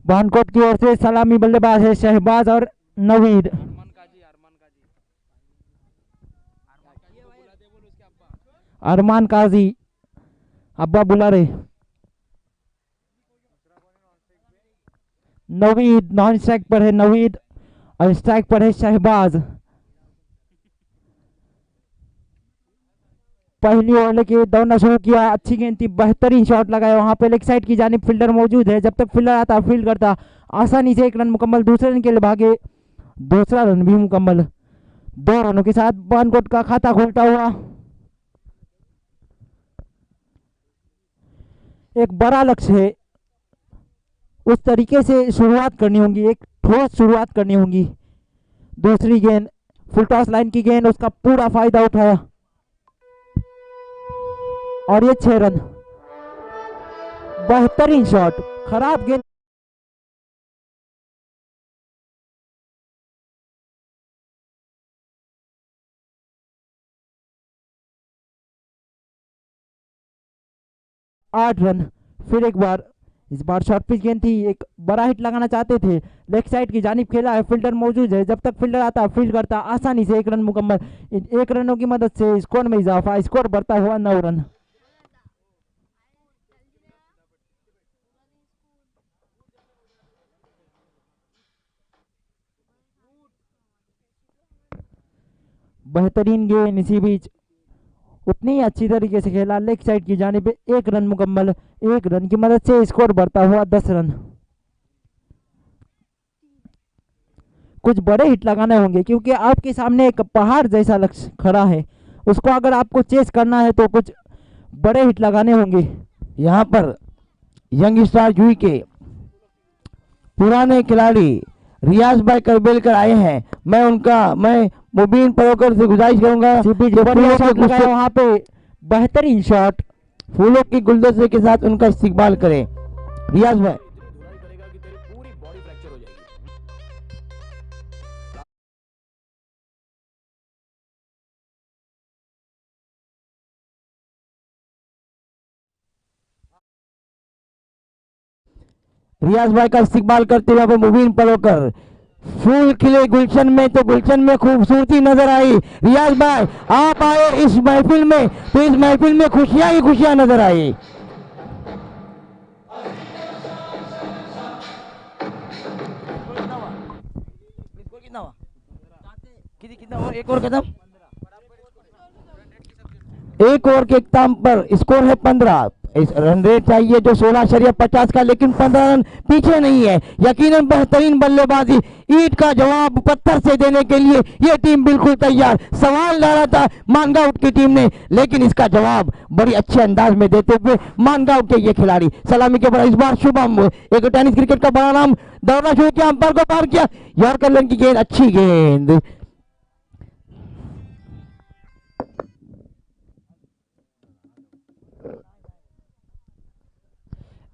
बानकोट की ओर से सलामी बल्लेबाज है शहबाज और नवीद। अरमान काजी अब्बा बुला रहे। नवीद नॉन स्ट्राइक पर है नवीद और स्ट्राइक पर है शहबाज। पहली ओवर लेके दौड़ना शुरू किया, अच्छी गेंद थी, बेहतरीन शॉट लगाया, वहां पे लेग साइड की जानिब फील्डर मौजूद है, जब तक फील्डर आता फील्ड करता, आसानी से एक रन मुकम्मल, दूसरे रन के लिए भागे, दूसरा रन भी मुकम्मल, 2 रनों के साथ बानकोट का खाता खोलता हुआ। एक बड़ा लक्ष्य है, उस तरीके से शुरुआत करनी होगी, एक ठोस शुरुआत करनी होगी। दूसरी गेंद फुल टॉस लाइन की गेंद, उसका पूरा फायदा उठाया और ये 6 रन। बेहतरीन शॉट, खराब गेंद। आठ रन। फिर एक बार, इस बार शॉर्ट पिच गेंद थी, एक बड़ा हिट लगाना चाहते थे, लेग साइड की जानिब खेला है, फील्डर मौजूद है, जब तक फील्डर आता फील्ड करता, आसानी से 1 रन मुकम्मल। इन 1 रनों की मदद से स्कोर में इजाफा, स्कोर बढ़ता हुआ 9 रन। बेहतरीन गेंद, इसी बीच उतनी ही अच्छी तरीके से खेला, लेग साइड की जानिब 1 रन मुकम्मल, 1 रन की मदद से स्कोर बढ़ता हुआ 10 रन। कुछ बड़े हिट लगाने होंगे क्योंकि आपके सामने एक पहाड़ जैसा लक्ष्य खड़ा है, उसको अगर आपको चेस करना है तो कुछ बड़े हिट लगाने होंगे। यहाँ पर यंग स्टार जूही के पुराने खिलाड़ी रियाज भाई करबेलकर आए हैं। मैं मुबीन परोकर से गुजारिश करूंगा वहां पे बेहतरीन शॉट, फूलों की गुलदस्ते के साथ उनका इस्तिकबाल करें। रियाज भाई रियाज भाई का इस्तिकबाल करते हुए मुबीन परोकर। फूल खिले गुलशन में तो गुलशन में खूबसूरती नजर आई। रियाज भाई आप आए इस महफिल में तो इस महफिल में खुशियां ही खुशियां नजर आई। एक और कदम, एक ओवर के इख्ताम पर स्कोर है 15। इस रन रेट चाहिए जो 16.50 का, लेकिन 15 रन पीछे नहीं है। यकीनन बेहतरीन बल्लेबाजी, ईंट का जवाब पत्थर से देने के लिए यह टीम बिल्कुल तैयार। सवाल डाला था मानगांव की टीम ने, लेकिन इसका जवाब बड़ी अच्छे अंदाज में देते हुए मानगांव के ये खिलाड़ी सलामी के बाद इस बार शुभम, एक टेनिस क्रिकेट का बड़ा नाम, दौड़ना शुरू किया, अंपायर को पार किया, यॉर्कर लेन की गेंद, अच्छी गेंद।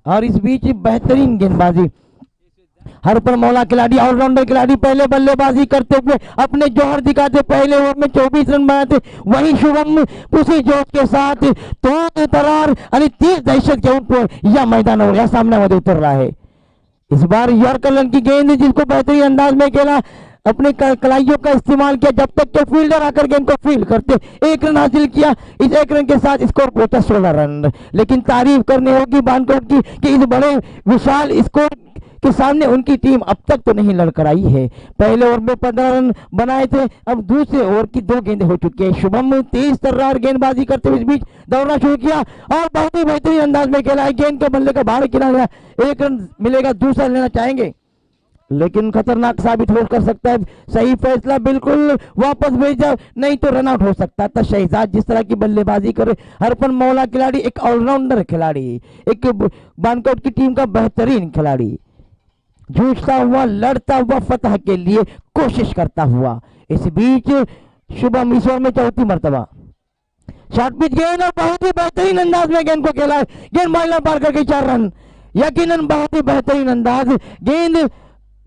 और इस बीच बेहतरीन गेंदबाजी, हरपर मौला खिलाड़ी, ऑलराउंडर खिलाड़ी, पहले बल्लेबाजी करते हुए अपने जौहर दिखाते, पहले ओवर में 24 रन बनाए थे। वहीं शुभम उसी जोश के साथ तो तरार यानी 30 दहशत के ऊपर यह मैदान और यह सामने में उतर रहा है। इस बार यॉर्कर की गेंद जिसको बेहतरीन अंदाज में खेला, अपने कलाइयों का इस्तेमाल किया, जब तक के फील्डर आकर गेंद को फील्ड करते, 1 रन हासिल किया। इस 1 रन के साथ स्कोर पहुंचा 16 रन। लेकिन तारीफ करनी होगी बानकोट की कि इस बड़े विशाल स्कोर के सामने उनकी टीम अब तक तो नहीं लड़कर आई है। पहले ओवर में 15 रन बनाए थे, अब दूसरे ओवर की 2 गेंदें हो चुकी है। शुभम तेज तर्रार गेंदबाजी करते हुए इस बीच दौड़ना शुरू किया और बहुत ही बेहतरीन अंदाज में खेला है। गेंद के बल्ले का बाहर खिलाया, 1 रन मिलेगा, दूसरा लेना चाहेंगे लेकिन खतरनाक साबित हो कर सकता है। सही फैसला, बिल्कुल वापस भेजा, नहीं तो रन आउट हो सकता था। शहजाद जिस तरह की बल्लेबाजी करे, हरपन मौला खिलाड़ी एक ऑलराउंडर खिलाड़ी, एक बानकोट की टीम का बेहतरीन खिलाड़ी, जूझता हुआ, लड़ता हुआ, फतह के लिए कोशिश करता हुआ। इस बीच शुभम ईश्वर में 4थी मरतबा शॉर्ट पिच गेंद और बहुत ही बेहतरीन अंदाज में गेंद को खेला है। गेंद माइलर पार करके 4 रन। यकीनन बहुत ही बेहतरीन अंदाज, गेंद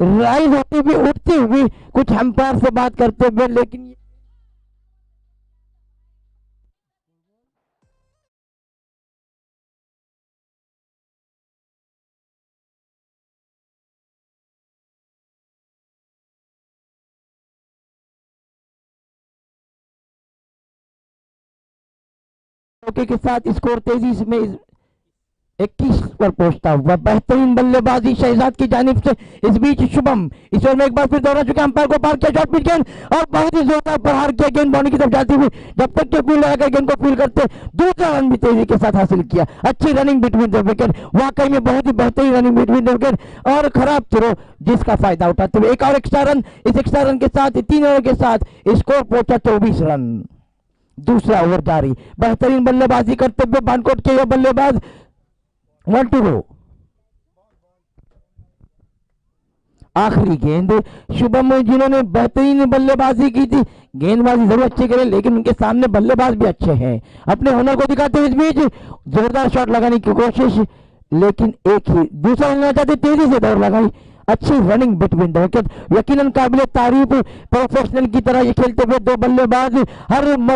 राइज होती हुई, उठती हुई, कुछ अंपायर से बात करते हुए, लेकिन मौके के साथ स्कोर तेजी में 21 पर पहुंचता हुआ। बेहतरीन बल्लेबाजी शहजाद की जानिब से। इस बीच शुभम इस ओवर में एक बार फिर दौड़ा चुके, अंपायर को पार किया, शॉट पिच गेंद और बहुत ही जोरदार प्रहार किया, गेंद बाउंड्री की तरफ जाती हुई। जब तक के फील्ड लगाकर गेंद को फील करते, दूसरा रन भी तेजी के साथ हासिल किया। अच्छी रनिंग बिटवीन द विकेट, वाकई में बहुत ही बेहतरीन रनिंग बिटवीन द विकेट और खराब थ्रो जिसका फायदा उठाते हुए एक और एक्स्ट्रा रन। इस एक्स्ट्रा रन के साथ 3 ओवर के साथ स्कोर पहुंचा 24 रन। दूसरा ओवर जारी, बेहतरीन बल्लेबाजी करते हुए बानकोट के यह बल्लेबाज 1 टू गो। आखिरी गेंद शुभम जिन्होंने बेहतरीन बल्लेबाजी की थी, गेंदबाजी जरूर अच्छी करें लेकिन उनके सामने बल्लेबाज भी अच्छे हैं, अपने हुनर को दिखाते हुए इस बीच जोरदार शॉट लगाने की कोशिश, लेकिन एक ही दूसरा लेना चाहते, तेजी से दौड़ लगाई। अच्छी रनिंग बिटवीन द विकेट, यकीनन काबिल तारीफ। प्रोफेशनल की तरह ये खेलते हुए दो बल्लेबाज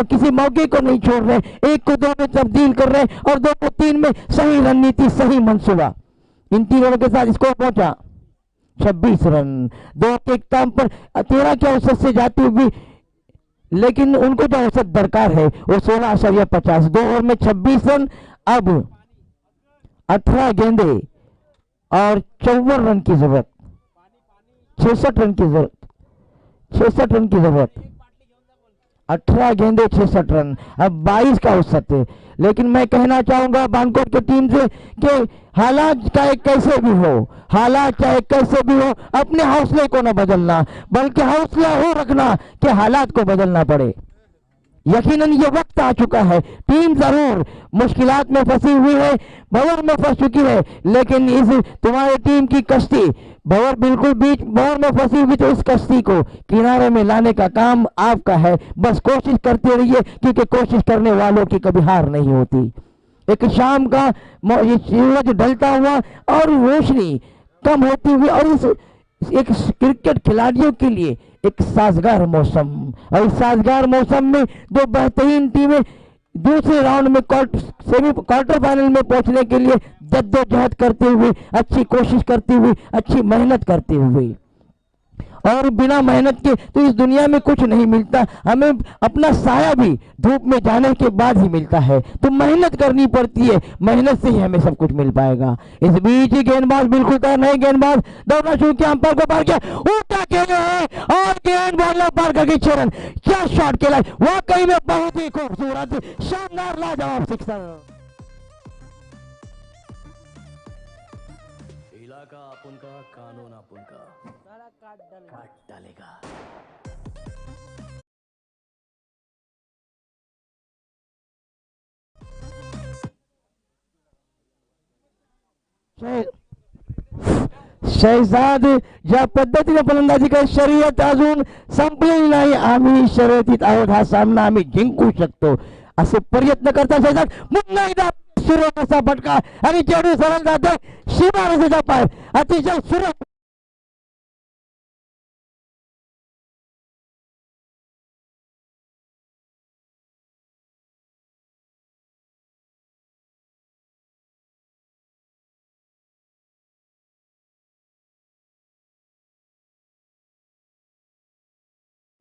किसी मौके को नहीं छोड़ रहे, एक को दो में तब्दील कर रहे और 2 को 3 में। सही रणनीति, सही मंसूबा। इन 3 ओवर के साथ स्कोर पहुंचा 26 रन। 2 के काम पर 13 के औसत से जाती हुई, लेकिन उनको जो औसत दरकार है वो 16.50। 2 ओवर में 26 रन। अब 18 गेंदे और 54 रन की जरूरत, 66 रन की जरूरत, 66 रन की जरूरत। 18 गेंदे 66 रन, अब 22 का औसत है। लेकिन मैं कहना चाहूंगा बानकोट की टीम से कि हालात चाहे कैसे भी हो, हालात चाहे कैसे भी हो, अपने हौसले को न बदलना, बल्कि हौसला हो रखना कि हालात को बदलना पड़े। यकीनन ये वक्त आ चुका है, टीम जरूर मुश्किलात में फंसी हुई है, भंवर में फंस चुकी है, लेकिन इस तुम्हारी टीम की कश्ती भंवर बिल्कुल बीच भंवर में फंसी हुई, तो इस कश्ती को किनारे में लाने का काम आपका है। बस कोशिश करते रहिए, क्योंकि कोशिश करने वालों की कभी हार नहीं होती। एक शाम का सूरज ढलता हुआ और रोशनी कम होती हुई, और इस एक क्रिकेट खिलाड़ियों के लिए एक साजगार मौसम, और इस साजगार मौसम में 2 बेहतरीन टीमें दूसरे राउंड में क्वार्टर फाइनल में पहुंचने के लिए जद्दोजहद करते हुए, अच्छी कोशिश करते हुए, अच्छी मेहनत करते हुए, और बिना मेहनत के तो इस दुनिया में कुछ नहीं मिलता। हमें अपना साया भी धूप में जाने के बाद ही मिलता है, तो मेहनत करनी पड़ती है, मेहनत से ही हमें सब कुछ मिल पाएगा। इस बीच गेंदबाज बिल्कुल तैयार नहीं, गेंदबाज दौड़ना शुरू किया, अंपायर को पार किया, उल्टा खेले और गेंदबाज पार करके 6 रन। क्या शॉट खेला, वाकई में बहुत ही खूबसूरत, शानदार, लाजवाब सिक्सर। इलाका अपन का, कानून अपन का, काट डालेगा। शहजाद ज्या पद्धतीने फलंदाजी कर, शर्यत अजून संपलेली नाही, आम्ही शर्यतीत आहोत, हा सामना आम्ही जिंकू शकतो असे प्रयत्न करता शहजाद। पुन्हा एकदा सुरेख असा फटका आणि चेंडू सरळ जातोय शिमारसेच्या पार, अतिशय सुरेख।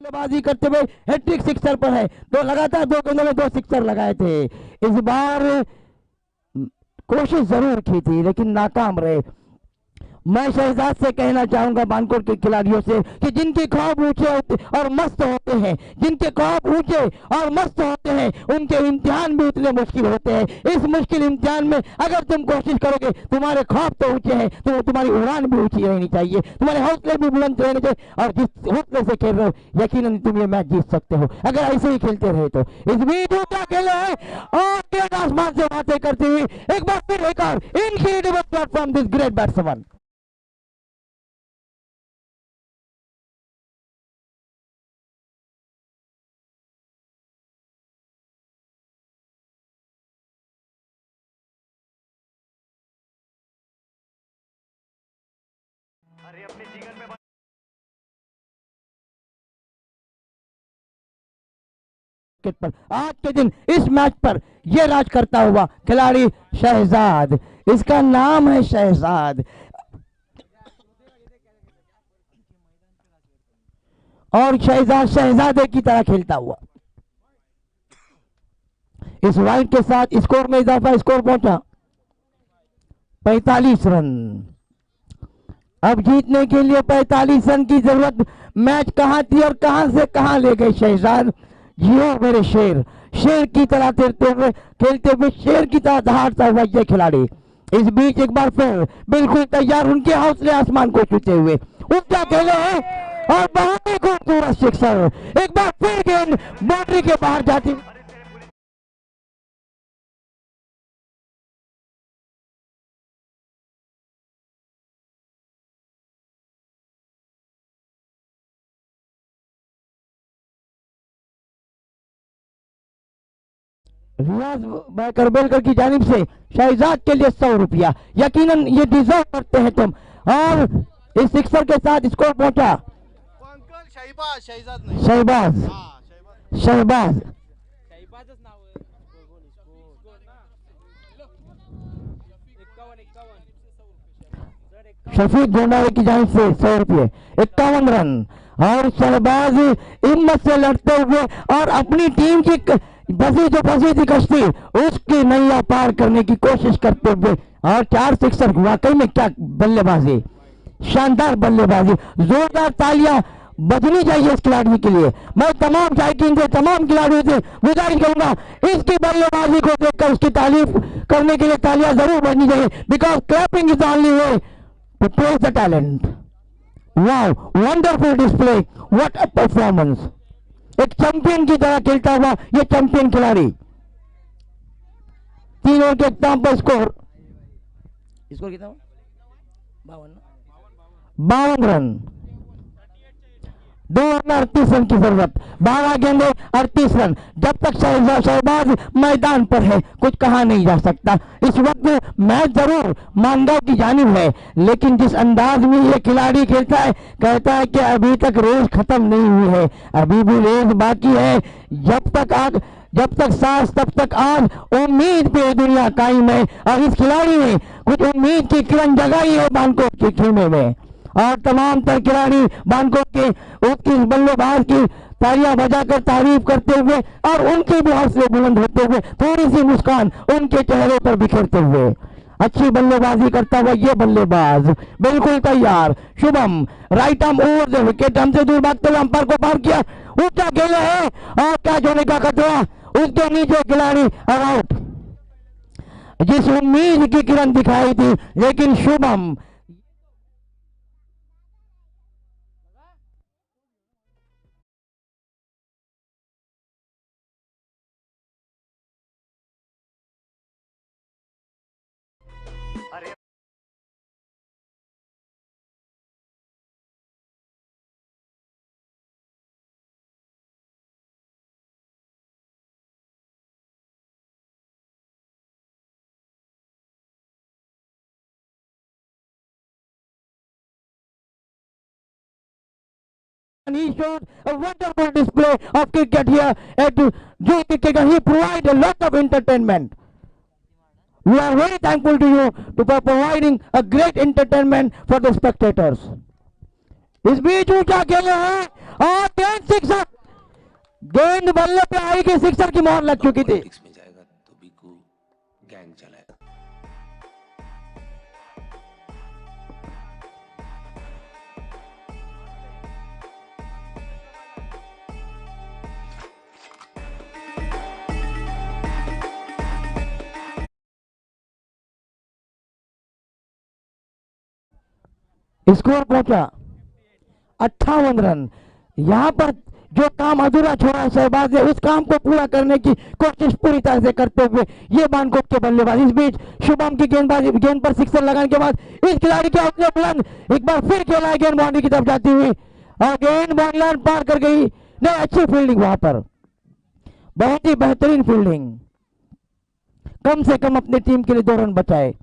बल्लेबाजी करते हुए हैट्रिक सिक्सर पर है, 2 लगातार 2 गेंदों में 2 सिक्सर लगाए थे। इस बार कोशिश जरूर की थी लेकिन नाकाम रहे। मैं शहजाद से कहना चाहूंगा, बानकोट के खिलाड़ियों से, कि जिनके ख्वाब ऊंचे और मस्त होते हैं, जिनके ख्वाब ऊंचे और मस्त होते हैं, उनके इम्तिहान भी उतने मुश्किल होते हैं। इस मुश्किल इम्तिहान में अगर तुम कोशिश करोगे, तुम्हारे ख्वाब तो ऊंचे हैं, तो तुम्हारी उड़ान भी ऊंची रहनी चाहिए, तुम्हारे हौसले भी बुलंद रहने चाहिए, और जिस हौसले से खेल रहे हो यकीनन तुम ये मैच जीत सकते हो अगर ऐसे ही खेलते रहे तो। इस बीच ऊंचा खेले है और गेंद आसमान से बातें करती हुई एक बार फिर एक और incredible platform this great batsman. अरे अपने जीवन में पर आज के दिन इस मैच पर यह राज करता हुआ खिलाड़ी शहजाद, इसका नाम है शहजाद, और शहजाद शहजादे की तरह खेलता हुआ इस वाइड के साथ स्कोर में इजाफा, स्कोर पहुंचा 45 रन। अब जीतने के लिए 45 रन की जरूरत। मैच कहां थी और कहां से कहां ले गए शहजाद। जियो मेरे शेर, शेर की तरह खेलते हुए शेर की तरह दहाड़ता हुआ ये खिलाड़ी इस बीच एक बार फिर बिल्कुल तैयार, उनके हौसले आसमान को छूते हुए ऊंचा खेले हैं और बहुत ही खूबसूरत सिक्सर। एक बार फिर गेंद बाउंड्री के बाहर जाती। रियाज बैकर बेलकर की जानिब से शहजाद के लिए 100 रुपया, यकीनन ये डिजर्व करते हैं तुम। और इस सिक्सर के साथ स्कोर पहुंचा अंकल शहबाज, शहजाद नहीं, शहबाज, शहबाज शफीक गोंडारे की जानिब से 100 रुपये, 51 रन। और शहबाज हिम्मत से लड़ते हुए और अपनी टीम की फंसी थी कश्ती, उसकी नैया पार करने की कोशिश करते हुए और 4 सिक्सर। वाकई में क्या बल्लेबाजी, शानदार बल्लेबाजी। जोरदार तालियां बजनी चाहिए इस खिलाड़ी के लिए। मैं तमाम शायकीन से, तमाम खिलाड़ियों से गुजारिश करूंगा इसकी बल्लेबाजी को देखकर उसकी तारीफ करने के लिए तालियां जरूर बजनी चाहिए, because clapping is the only way to praise the talent. Wow, wonderful display, what a performance. एक चैंपियन की तरह खेलता हुआ ये चैंपियन खिलाड़ी। 3 ओवर के इख्तिताम पर स्कोर कितना? 52 रन। 2 ओवर में 38 रन की जरूरत, 12 गेंदे 38 रन। जब तक शहबाज मैदान पर है कुछ कहा नहीं जा सकता। इस वक्त मैच जरूर मानगांव की जानिब है, लेकिन जिस अंदाज में ये खिलाड़ी खेलता है, कहता है कि अभी तक रेस खत्म नहीं हुई है, अभी भी रेस बाकी है। जब तक सांस तब तक आग, उम्मीद पे दुनिया कायम है। और इस खिलाड़ी ने कुछ उम्मीद की किरण जगाई है बानकोट के खेमे में। और तमाम तर खिलाड़ी बानकोट के उसकी बल्लेबाज की तालियां बजाकर तारीफ करते हुए और उनके भी हौसले बुलंद होते हुए थोड़ी सी मुस्कान उनके चेहरे पर बिखरते हुए अच्छी बल्लेबाजी करता हुआ ये बल्लेबाज बिल्कुल तैयार। Shubham right arm over the wicket, हमसे दूर भागते हुए अंपायर को पार किया, ऊंचा खेले है और कैच होने का खतरा। उसके नीचे खिलाड़ी आउट। जिस उम्मीद की किरण दिखाई थी, लेकिन Shubham and he showed a wonderful display of cricket here at Joe Cricket. He provided a lot of entertainment. We are very thankful to you for providing a great entertainment for the spectators. इस बीच ऊंचा खेले हैं और गेंद sixer, गेंद बल्ले पे आई कि सिक्सर की मोहर लग चुकी थी। में जाएगा तो बिकू गैंग चलाएगा। स्कोर पहुंचा 58 रन। यहां पर जो काम अधूरा छोड़ा शहबाज है, उस काम को पूरा करने की कोशिश पूरी तरह से करते हुए ये बानकोट के बल्लेबाज। इस बीच शुभम की गेंद पर सिक्सर लगाने के बाद इस खिलाड़ी के हौसले बुलंद, एक बार फिर खेला है गेंद बाउंड्री की तरफ जाती हुई और गेंद बाउंड्री पार कर गई। नहीं, अच्छी फील्डिंग वहां पर, बहुत ही बेहतरीन फील्डिंग। कम से कम अपनी टीम के लिए 2 रन बचाए।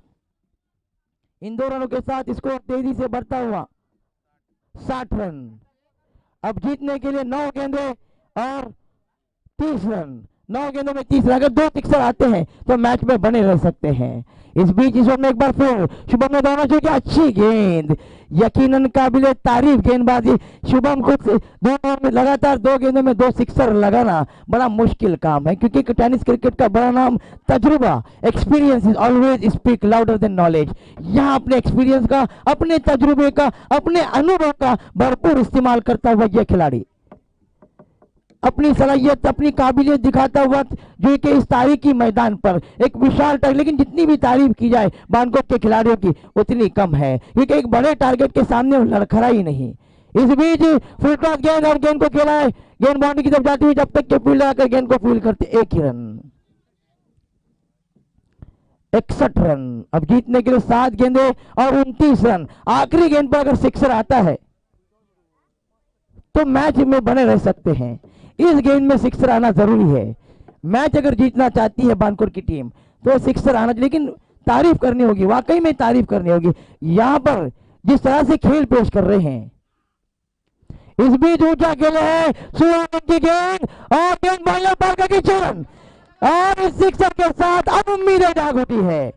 इन 2 रनों के साथ स्कोर तेजी से बढ़ता हुआ 60 रन। अब जीतने के लिए 9 गेंदे और 30 रन। 9 गेंदों में 30 रन, अगर 2 सिक्सर आते हैं तो मैच में बने रह सकते हैं। इस बीच इस ओवर में एक बार फिर शुभम ने दौड़ना शुरू किया, अच्छी गेंद, यकीनन काबिले तारीफ गेंदबाजी शुभम को। दोनों में लगातार 2 गेंदों में 2 सिक्सर लगाना बड़ा मुश्किल काम है, क्योंकि टेनिस क्रिकेट का बड़ा नाम तजुर्बा, experience is always speak louder than knowledge. यहाँ अपने एक्सपीरियंस का, अपने तजुर्बे का, अपने अनुभव का भरपूर इस्तेमाल करता हुआ यह खिलाड़ी अपनी सलाहियत, अपनी काबिलियत दिखाता हुआ जो कि इस तारीखी मैदान पर एक विशाल टारगेट, लेकिन जितनी भी तारीफ की जाए बानकोट के खिलाड़ियों की उतनी कम है, क्योंकि एक बड़े टारगेट के सामने वो लड़खड़ा ही नहीं। इस बीच फुल टॉस गेंद और गेंद को खेला है, गेंद बाउंड्री की तरफ जाती हुई, जब तक के फील्डर आकर गेंद को फील्ड करते 1 ही रन, 61 रन। अब जीतने के लिए 7 गेंदे और 29 रन। आखिरी गेंद पर अगर सिक्सर आता है तो मैच में बने रह सकते हैं। इस गेंद में सिक्सर आना जरूरी है। मैच अगर जीतना चाहती है बानकोट की टीम तो सिक्सर आना, लेकिन तारीफ करनी होगी, वाकई में तारीफ करनी होगी यहां पर जिस तरह से खेल पेश कर रहे हैं। इस बीच ऊंचा खेले है सूर्य की गेंद और गेंद बॉलर पर करके 6 रन, और इस सिक्सर के साथ अब उम्मीदें जाग उठी है।